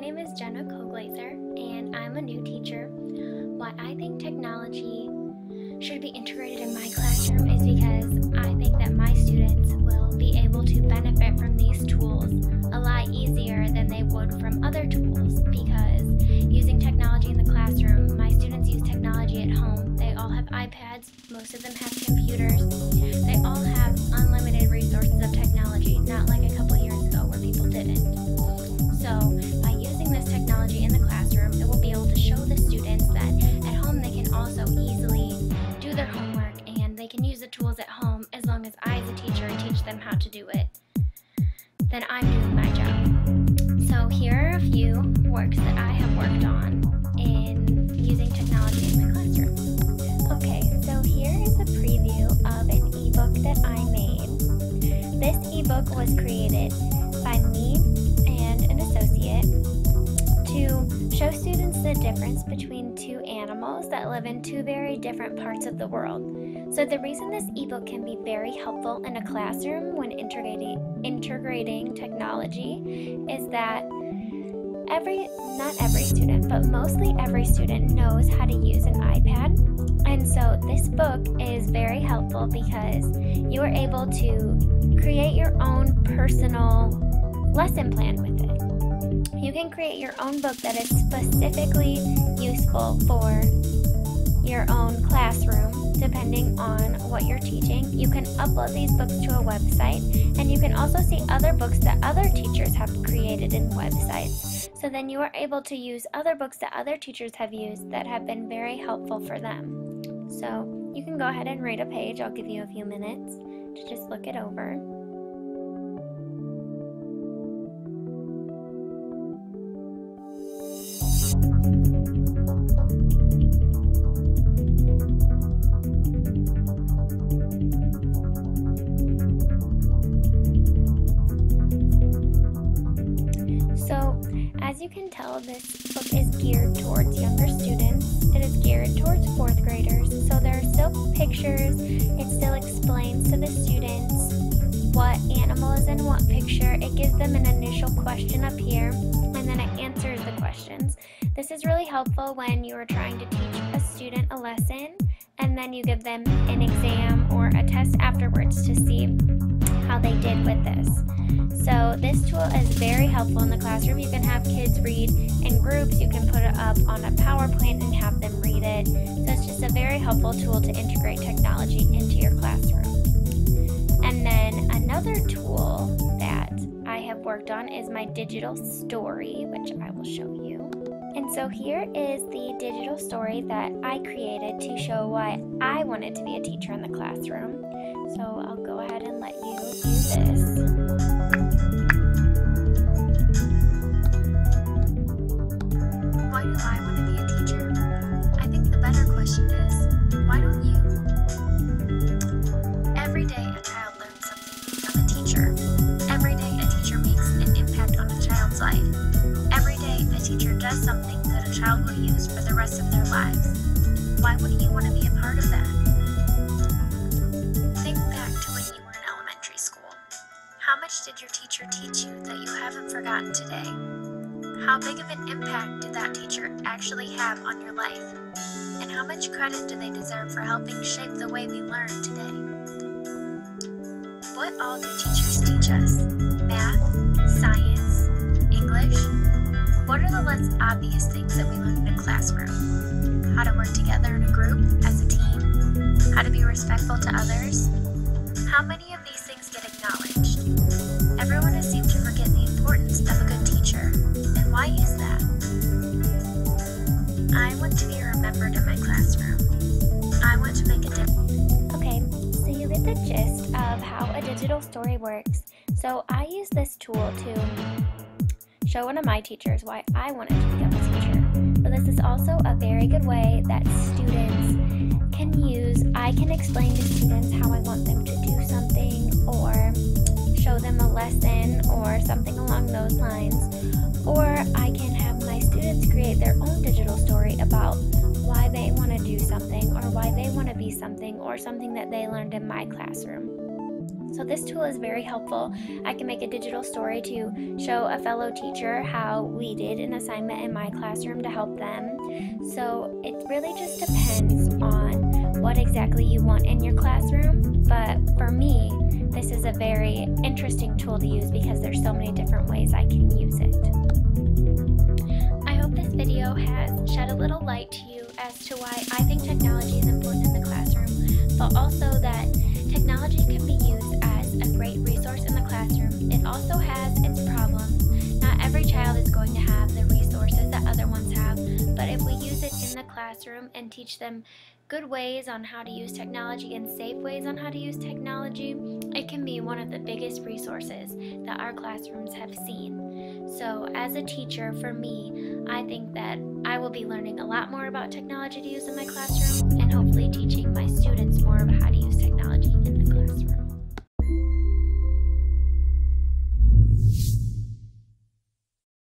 name is Jenna Colglazier, and I'm a new teacher. Why I think technology should be integrated in my classroom is because I think that my students will be able to benefit from these tools a lot easier than they would from other tools, because using technology in the classroom, my students use technology at home. They all have iPads, most of them have computers, they all have unlimited resources of technology, not like a couple years ago where people didn't. So by using this technology in the classroom, it will be able to show the students that at home they can also easily do their homework and they can use the tools at home as long as I as a teacher teach them how to do it. Then I'm doing my job. So here are a few works that I have worked on in using technology in my classroom. Okay, so here is a preview of an ebook that I made. This ebook was created by me and an associate to show students the difference between two animals that live in two very different parts of the world. So the reason this ebook can be very helpful in a classroom when integrating technology is that not every student, but mostly every student knows how to use an iPad. And so this book is very helpful because you are able to create your own personal lesson plan with it. You can create your own book that is specifically useful for your own classroom, depending on what you're teaching. You can upload these books to a website, and you can also see other books that other teachers have created in websites. So then you are able to use other books that other teachers have used that have been very helpful for them. So you can go ahead and read a page. I'll give you a few minutes to just look it over. As you can tell, this book is geared towards younger students. It is geared towards 4th graders, so there are still pictures. It still explains to the students what animal is in what picture. It gives them an initial question up here, and then it answers the questions. This is really helpful when you are trying to teach a student a lesson, and then you give them an exam or a test afterwards to see how they did with this. So this tool is very helpful in the classroom. You can have kids read in groups. You can put it up on a PowerPoint and have them read it. So it's just a very helpful tool to integrate technology into your classroom. And then another tool that I have worked on is my digital story, which I will show you. And so here is the digital story that I created to show why I wanted to be a teacher in the classroom. So I'll go ahead and let you do this. Why do I want to be a teacher? I think the better question is, why don't you? Every day a child learns something from a teacher. Every day a teacher makes an impact on a child's life. Every day a teacher does something that a child will use for the rest of their lives. Why wouldn't you want to be a part of that? Think back to when you were in elementary school. How much did your teacher teach you that you haven't forgotten today? How big of an impact did that teacher actually have on your life? And how much credit do they deserve for helping shape the way we learn today? What all do teachers teach us? Math, science, English? What are the less obvious things that we learn in a classroom? How to work together in a group, as a team? How to be respectful to others? How many of these things get acknowledged? Everyone has seemed to forget the importance of a good teacher. And why is that? I want to be remembered in my classroom. I want to make a difference. Okay, so you get the gist of how a digital story works. So I use this tool to show one of my teachers why I wanted to become a teacher. But this is also a very good way that students can use. I can explain to students how I want them to do something, or show them a lesson or something along those lines. Or I can have my students create their own digital story about why they want to do something, or why they want to be something, or something that they learned in my classroom. So this tool is very helpful. I can make a digital story to show a fellow teacher how we did an assignment in my classroom to help them. So it really just depends on what exactly you want in your classroom, but for me, this is a very interesting tool to use because there's so many different ways I can use it. I hope this video has shed a little light to you as to why I think technology is important in the classroom, but also that technology can be used as a great resource in the classroom. It also has its problems. Not every child is going to have the resources that other ones have, but if we use it in the classroom and teach them good ways on how to use technology and safe ways on how to use technology, it can be one of the biggest resources that our classrooms have seen. So as a teacher, for me, I think that I will be learning a lot more about technology to use in my classroom and hopefully teaching my students more about how to use technology in the classroom.